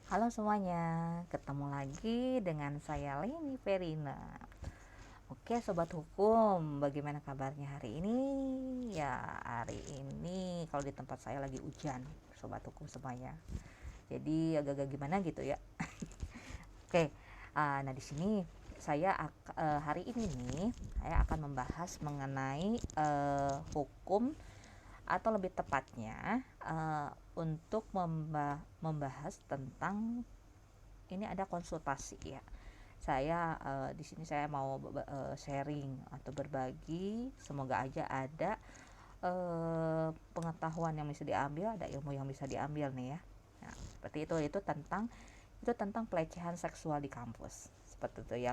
Halo semuanya, ketemu lagi dengan saya Leni Verina. Oke sobat hukum, bagaimana kabarnya hari ini? Ya hari ini kalau di tempat saya lagi hujan, sobat hukum semuanya. Jadi agak-agak gimana gitu ya. Oke, nah di sini hari ini nih saya akan membahas mengenai hukum atau lebih tepatnya untuk membahas tentang ini ada konsultasi ya. Di sini saya mau sharing atau berbagi, semoga aja ada pengetahuan yang bisa diambil, ada ilmu yang bisa diambil nih ya. Nah, seperti itu tentang pelecehan seksual di kampus. Seperti itu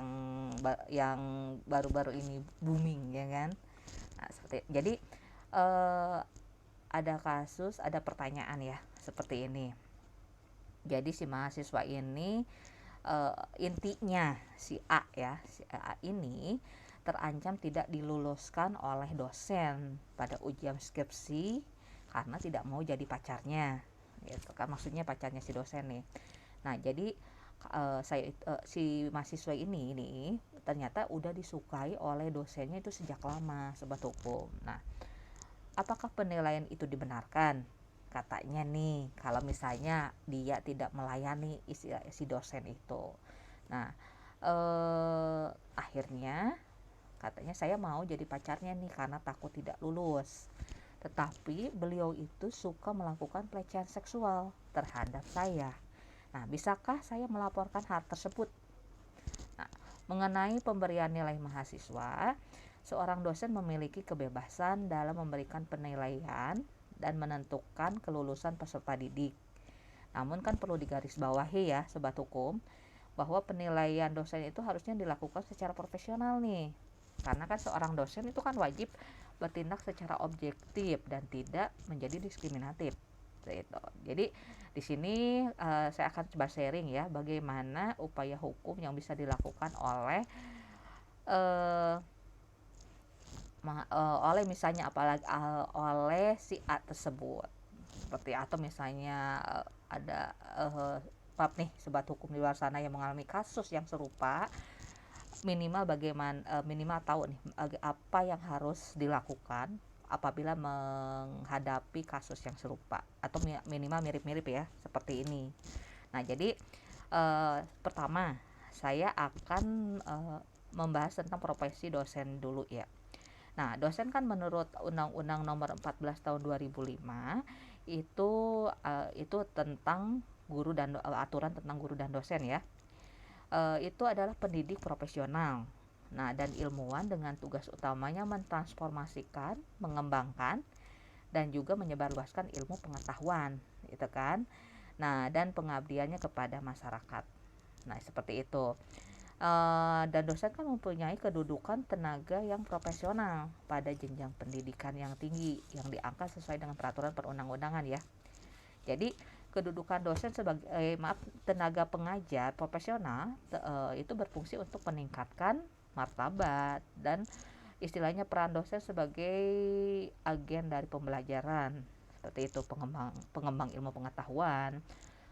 yang baru-baru ini booming ya kan. Nah, jadi eh, ada kasus, ada pertanyaan ya seperti ini. Jadi si mahasiswa ini intinya si A ini terancam tidak diluluskan oleh dosen pada ujian skripsi karena tidak mau jadi pacarnya gitu kan, maksudnya pacarnya si dosen nih. Nah jadi si mahasiswa ini ternyata udah disukai oleh dosennya itu sejak lama, sobat hukum. Nah, apakah penilaian itu dibenarkan? Katanya nih, kalau misalnya dia tidak melayani si dosen itu. Nah, akhirnya katanya saya mau jadi pacarnya nih karena takut tidak lulus. Tetapi beliau itu suka melakukan pelecehan seksual terhadap saya. Nah, bisakah saya melaporkan hal tersebut? Nah, mengenai pemberian nilai mahasiswa, seorang dosen memiliki kebebasan dalam memberikan penilaian dan menentukan kelulusan peserta didik. Namun kan perlu digarisbawahi ya, sobat hukum, bahwa penilaian dosen itu harusnya dilakukan secara profesional nih. Karena kan seorang dosen itu kan wajib bertindak secara objektif dan tidak menjadi diskriminatif. Gitu. Jadi di sini saya akan coba sharing ya bagaimana upaya hukum yang bisa dilakukan uh, oleh misalnya apalagi oleh si A tersebut. Seperti atau misalnya ada maaf nih sobat hukum di luar sana yang mengalami kasus yang serupa, minimal tahu nih apa yang harus dilakukan apabila menghadapi kasus yang serupa atau minimal mirip-mirip ya seperti ini. Nah jadi pertama saya akan membahas tentang profesi dosen dulu ya. Nah, dosen kan menurut Undang-Undang Nomor 14 Tahun 2005 itu tentang aturan tentang guru dan dosen ya. Itu adalah pendidik profesional. Nah, dan ilmuwan dengan tugas utamanya mentransformasikan, mengembangkan, dan juga menyebarluaskan ilmu pengetahuan, gitu kan. Nah, dan pengabdiannya kepada masyarakat. Nah, seperti itu. Dan dosen kan mempunyai kedudukan tenaga yang profesional pada jenjang pendidikan yang tinggi yang diangkat sesuai dengan peraturan perundang-undangan ya. Jadi kedudukan dosen sebagai tenaga pengajar profesional itu berfungsi untuk meningkatkan martabat dan istilahnya peran dosen sebagai agen dari pembelajaran, seperti itu pengembang pengembang ilmu pengetahuan,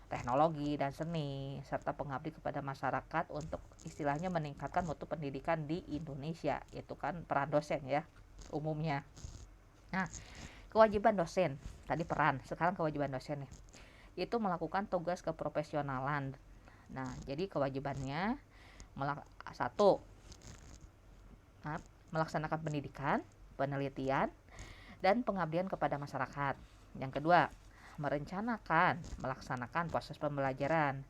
teknologi dan seni serta pengabdi kepada masyarakat untuk istilahnya meningkatkan mutu pendidikan di Indonesia. Itu kan peran dosen ya umumnya. Nah, kewajiban dosen tadi peran, sekarang kewajiban dosen nih itu melakukan tugas keprofesionalan. Nah, jadi kewajibannya satu, melaksanakan pendidikan, penelitian, dan pengabdian kepada masyarakat. Yang kedua, melaksanakan proses pembelajaran,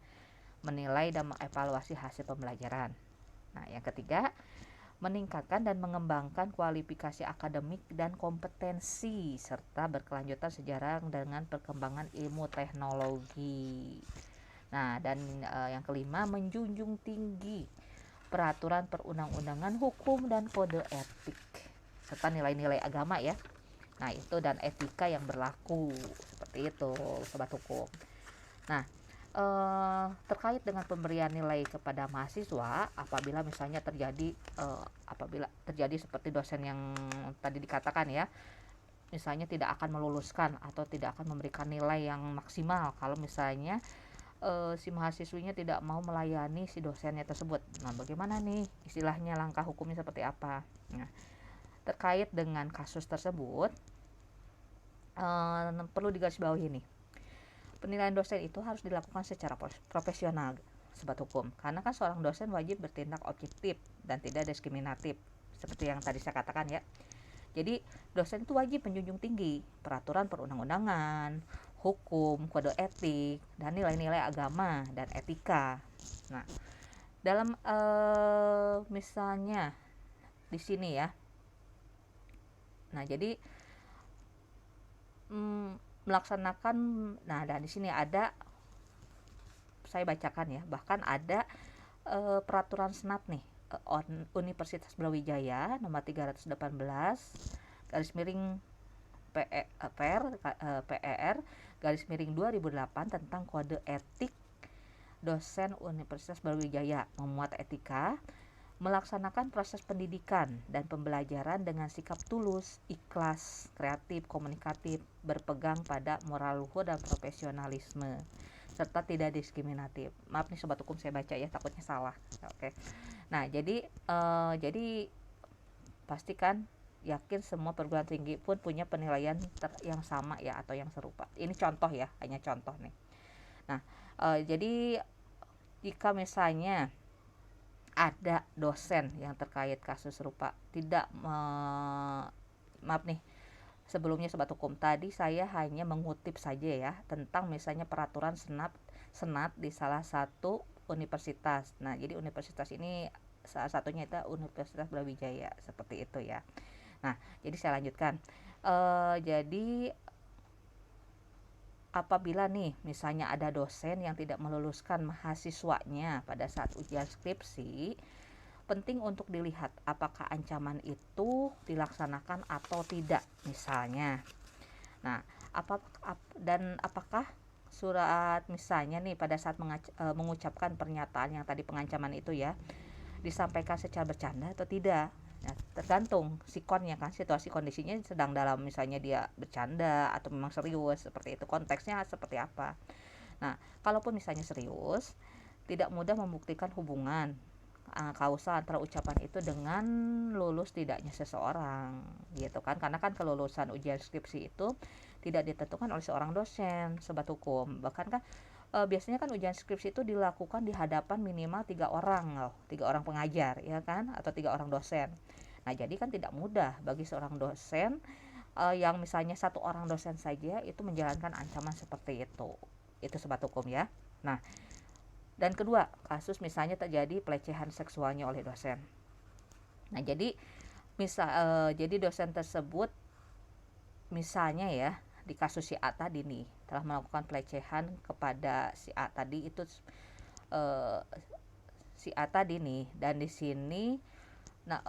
menilai dan mengevaluasi hasil pembelajaran. Nah, yang ketiga, meningkatkan dan mengembangkan kualifikasi akademik dan kompetensi serta berkelanjutan sejalan dengan perkembangan ilmu teknologi. Nah, dan yang kelima, menjunjung tinggi peraturan perundang-undangan, hukum dan kode etik serta nilai-nilai agama ya. Nah, itu dan etika yang berlaku. Seperti itu, sobat hukum. Nah, terkait dengan pemberian nilai kepada mahasiswa apabila terjadi seperti dosen yang tadi dikatakan ya, misalnya tidak akan meluluskan atau tidak akan memberikan nilai yang maksimal kalau misalnya si mahasiswinya tidak mau melayani si dosennya tersebut. Nah, bagaimana nih istilahnya, langkah hukumnya seperti apa? Nah, terkait dengan kasus tersebut, perlu digarisbawahi nih, penilaian dosen itu harus dilakukan secara profesional, sobat hukum, karena kan seorang dosen wajib bertindak objektif dan tidak diskriminatif, seperti yang tadi saya katakan ya. Jadi dosen itu wajib menjunjung tinggi peraturan perundang-undangan, hukum, kode etik, dan nilai-nilai agama dan etika. Nah, dalam misalnya di sini ya. Nah, jadi melaksanakan, nah dan di sini ada, saya bacakan ya, bahkan ada peraturan senat nih, Universitas Brawijaya nomor 318 garis miring PER garis miring 2008 tentang kode etik dosen Universitas Brawijaya, memuat etika melaksanakan proses pendidikan dan pembelajaran dengan sikap tulus, ikhlas, kreatif, komunikatif, berpegang pada moral luhur dan profesionalisme, serta tidak diskriminatif. Maaf nih sobat hukum, saya baca ya, takutnya salah. Oke. Nah, jadi pastikan yakin semua perguruan tinggi pun punya penilaian yang sama ya, atau yang serupa. Ini contoh ya, hanya contoh nih. Nah, jadi jika misalnya ada dosen yang terkait kasus serupa tidak maaf nih, sebelumnya sobat hukum, tadi saya hanya mengutip saja ya tentang misalnya peraturan senat di salah satu universitas. Nah, jadi universitas ini salah satunya itu Universitas Brawijaya, seperti itu ya. Nah, jadi saya lanjutkan. Jadi apabila nih misalnya ada dosen yang tidak meluluskan mahasiswanya pada saat ujian skripsi, penting untuk dilihat apakah ancaman itu dilaksanakan atau tidak misalnya. Nah, apakah surat misalnya nih pada saat mengucapkan pernyataan yang tadi pengancaman itu ya disampaikan secara bercanda atau tidak. Nah, tergantung sikonnya kan, situasi kondisinya sedang dalam, misalnya dia bercanda atau memang serius, seperti itu, konteksnya seperti apa. Nah, kalaupun misalnya serius, tidak mudah membuktikan hubungan kausal antara ucapan itu dengan lulus tidaknya seseorang, gitu kan, karena kan kelulusan ujian skripsi itu tidak ditentukan oleh seorang dosen, sobat hukum. Bahkan kan biasanya kan ujian skripsi itu dilakukan di hadapan minimal 3 orang pengajar ya kan, atau 3 orang dosen. Nah, jadi kan tidak mudah bagi seorang dosen yang misalnya 1 orang dosen saja itu menjalankan ancaman seperti itu sobat hukum ya. Nah, dan kedua, kasus misalnya terjadi pelecehan seksualnya oleh dosen. Nah, jadi jadi dosen tersebut misalnya ya, di kasus si A tadi nih telah melakukan pelecehan kepada si A tadi, itu si A tadi nih, dan di sini nah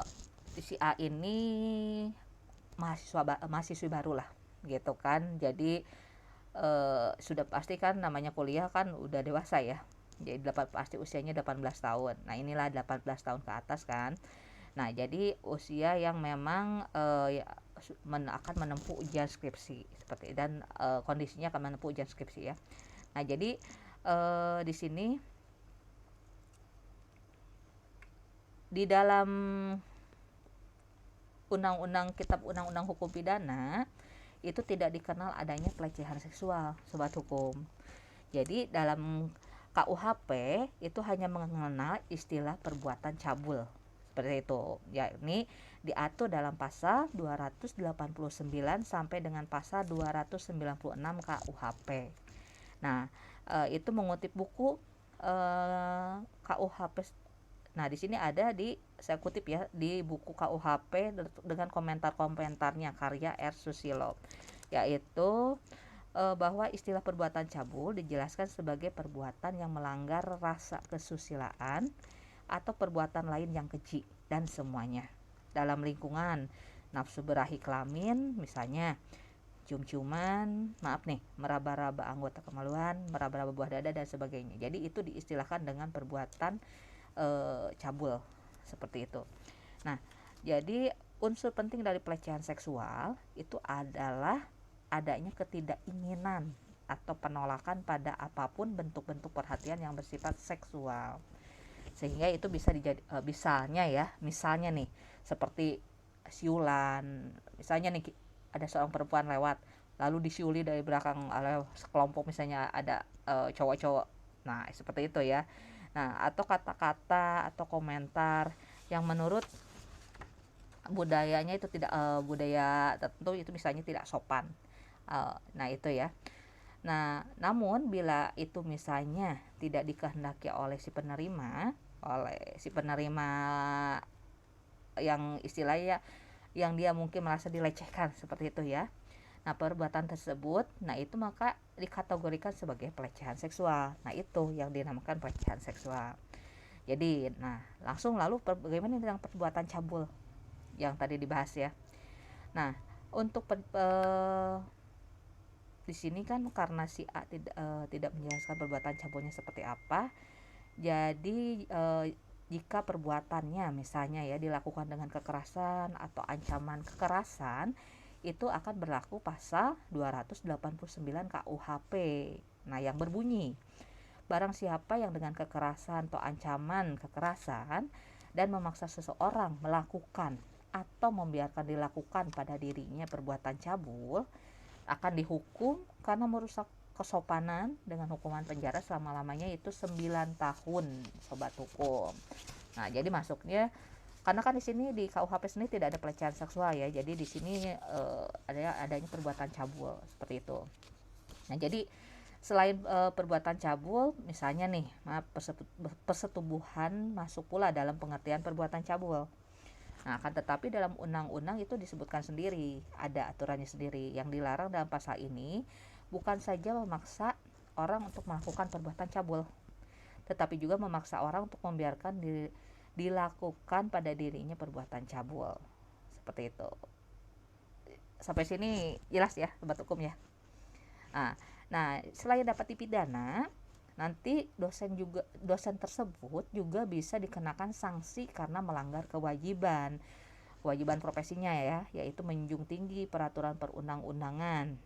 si A ini mahasiswi baru lah gitu kan. Jadi sudah pasti kan namanya kuliah kan udah dewasa ya. Jadi pasti usianya 18 tahun. Nah, inilah 18 tahun ke atas kan. Nah, jadi usia yang memang akan menempuh ujian skripsi seperti, dan kondisinya akan menempuh ujian skripsi ya. Nah, jadi di sini di dalam kitab undang-undang hukum pidana itu tidak dikenal adanya pelecehan seksual, sobat hukum. Jadi dalam KUHP itu hanya mengenal istilah perbuatan cabul, seperti itu, yakni diatur dalam pasal 289 sampai dengan pasal 296 KUHP. Nah, itu mengutip buku KUHP. Nah, di sini ada, saya kutip ya, di buku KUHP dengan komentar-komentarnya karya R. Susilo, yaitu bahwa istilah perbuatan cabul dijelaskan sebagai perbuatan yang melanggar rasa kesusilaan atau perbuatan lain yang keji dan semuanya dalam lingkungan nafsu berahi kelamin, misalnya cium-ciuman, meraba-raba anggota kemaluan, meraba-raba buah dada dan sebagainya. Jadi itu diistilahkan dengan perbuatan cabul, seperti itu. Nah, jadi unsur penting dari pelecehan seksual itu adalah adanya ketidakinginan atau penolakan pada apapun bentuk-bentuk perhatian yang bersifat seksual. Sehingga itu bisa misalnya nih seperti siulan. Misalnya nih ada seorang perempuan lewat lalu disiuli dari belakang oleh sekelompok, misalnya ada cowok-cowok. Nah, seperti itu ya. Nah, atau kata-kata atau komentar yang menurut budayanya itu tidak budaya tertentu itu misalnya tidak sopan. Nah, itu ya. Nah, namun bila itu misalnya tidak dikehendaki oleh si penerima yang istilahnya yang dia mungkin merasa dilecehkan seperti itu ya. Nah, perbuatan tersebut, nah itu maka dikategorikan sebagai pelecehan seksual. Nah, itu yang dinamakan pelecehan seksual. Jadi, nah langsung lalu bagaimana dengan perbuatan cabul yang tadi dibahas ya. Nah, untuk di sini kan karena si A tidak menjelaskan perbuatan cabulnya seperti apa, jadi jika perbuatannya misalnya ya dilakukan dengan kekerasan atau ancaman kekerasan, itu akan berlaku pasal 289 KUHP. Nah, yang berbunyi, barang siapa yang dengan kekerasan atau ancaman kekerasan dan memaksa seseorang melakukan atau membiarkan dilakukan pada dirinya perbuatan cabul akan dihukum karena merusak kesopanan dengan hukuman penjara selama-lamanya itu 9 tahun, sobat hukum. Nah, jadi masuknya karena kan di sini di KUHP sendiri tidak ada pelecehan seksual ya. Jadi di sini adanya perbuatan cabul seperti itu. Nah, jadi selain perbuatan cabul, misalnya nih, persetubuhan masuk pula dalam pengertian perbuatan cabul. Nah, akan tetapi dalam undang-undang itu disebutkan sendiri, ada aturannya sendiri. Yang dilarang dalam pasal ini bukan saja memaksa orang untuk melakukan perbuatan cabul, tetapi juga memaksa orang untuk membiarkan dilakukan pada dirinya perbuatan cabul. Seperti itu. Sampai sini jelas ya, sobat hukum ya. Nah, selain dapat dipidana, nanti dosen tersebut juga bisa dikenakan sanksi karena melanggar kewajiban profesinya ya, yaitu menjunjung tinggi peraturan perundang-undangan,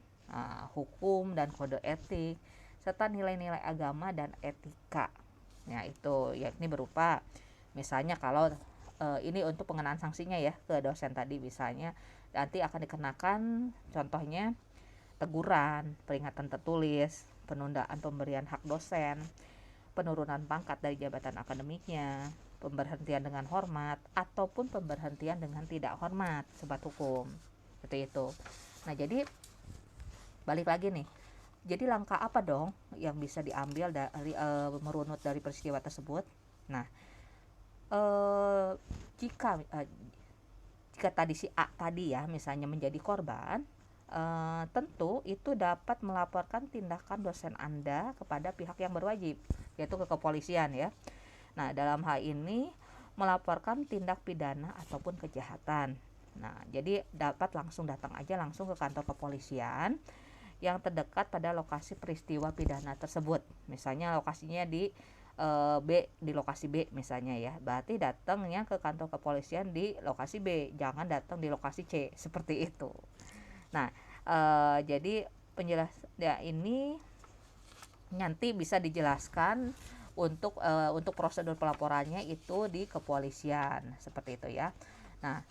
hukum dan kode etik serta nilai-nilai agama dan etika. Nah, itu yakni berupa misalnya kalau ini untuk pengenaan sanksinya ya ke dosen tadi, misalnya nanti akan dikenakan contohnya teguran, peringatan tertulis, penundaan pemberian hak dosen, penurunan pangkat dari jabatan akademiknya, pemberhentian dengan hormat, ataupun pemberhentian dengan tidak hormat, sobat hukum. Seperti itu. Nah, jadi balik lagi nih. Jadi langkah apa dong yang bisa diambil dari merunut dari peristiwa tersebut? Nah, jika tadi si A tadi ya misalnya menjadi korban, tentu itu dapat melaporkan tindakan dosen Anda kepada pihak yang berwajib, yaitu ke kepolisian ya. Nah, dalam hal ini melaporkan tindak pidana ataupun kejahatan. Nah, jadi dapat langsung datang aja langsung ke kantor kepolisian yang terdekat pada lokasi peristiwa pidana tersebut. Misalnya lokasinya di di lokasi B misalnya ya. Berarti datangnya ke kantor kepolisian di lokasi B, jangan datang di lokasi C, seperti itu. Nah, jadi penjelasan ini nanti bisa dijelaskan untuk prosedur pelaporannya itu di kepolisian seperti itu ya. Nah,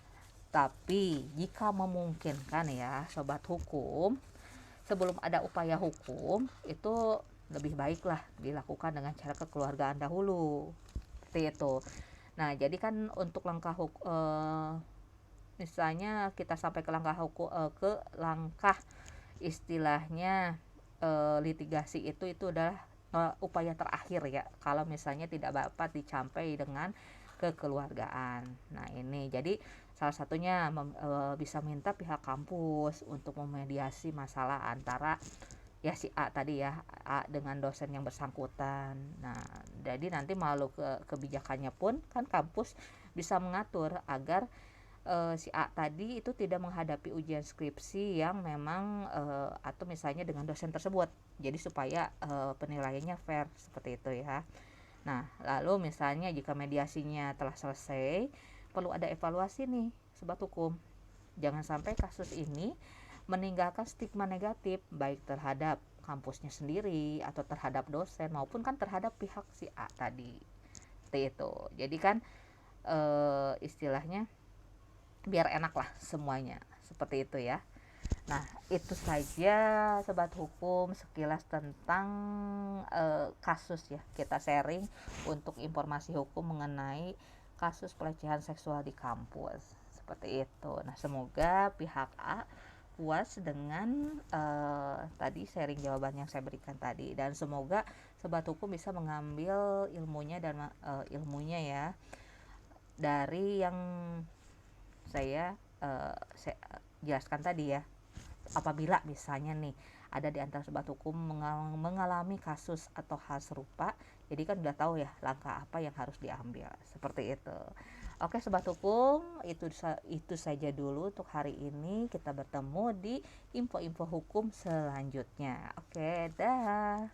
tapi jika memungkinkan ya sobat hukum, sebelum ada upaya hukum itu lebih baiklah dilakukan dengan cara kekeluargaan dahulu seperti itu. Nah, jadi kan untuk langkah misalnya kita sampai ke langkah istilahnya litigasi itu adalah upaya terakhir ya kalau misalnya tidak dapat dicapai dengan kekeluargaan. Nah, ini jadi salah satunya bisa minta pihak kampus untuk memediasi masalah antara ya si A tadi ya, A dengan dosen yang bersangkutan. Nah, jadi nanti melalui kebijakannya pun kan kampus bisa mengatur agar si A tadi itu tidak menghadapi ujian skripsi yang memang atau misalnya dengan dosen tersebut. Jadi supaya penilaiannya fair seperti itu ya. Nah, lalu misalnya jika mediasinya telah selesai, perlu ada evaluasi nih, sobat hukum. Jangan sampai kasus ini meninggalkan stigma negatif baik terhadap kampusnya sendiri atau terhadap dosen maupun kan terhadap pihak si A tadi. Seperti itu. Jadi kan istilahnya biar enak lah semuanya. Seperti itu ya. Nah, itu saja sobat hukum sekilas tentang kasus ya. Kita sharing untuk informasi hukum mengenai kasus pelecehan seksual di kampus. Seperti itu. Nah, semoga pihak A puas dengan tadi sharing jawaban yang saya berikan tadi, dan semoga sobat hukum bisa mengambil ilmunya dan ilmunya ya dari yang saya jelaskan tadi ya. Apabila misalnya nih ada di antara sobat hukum mengalami kasus atau hal serupa, jadi kan udah tahu ya langkah apa yang harus diambil. Seperti itu. Oke sobat hukum, itu saja dulu untuk hari ini. Kita bertemu di info-info hukum selanjutnya. Oke, dah.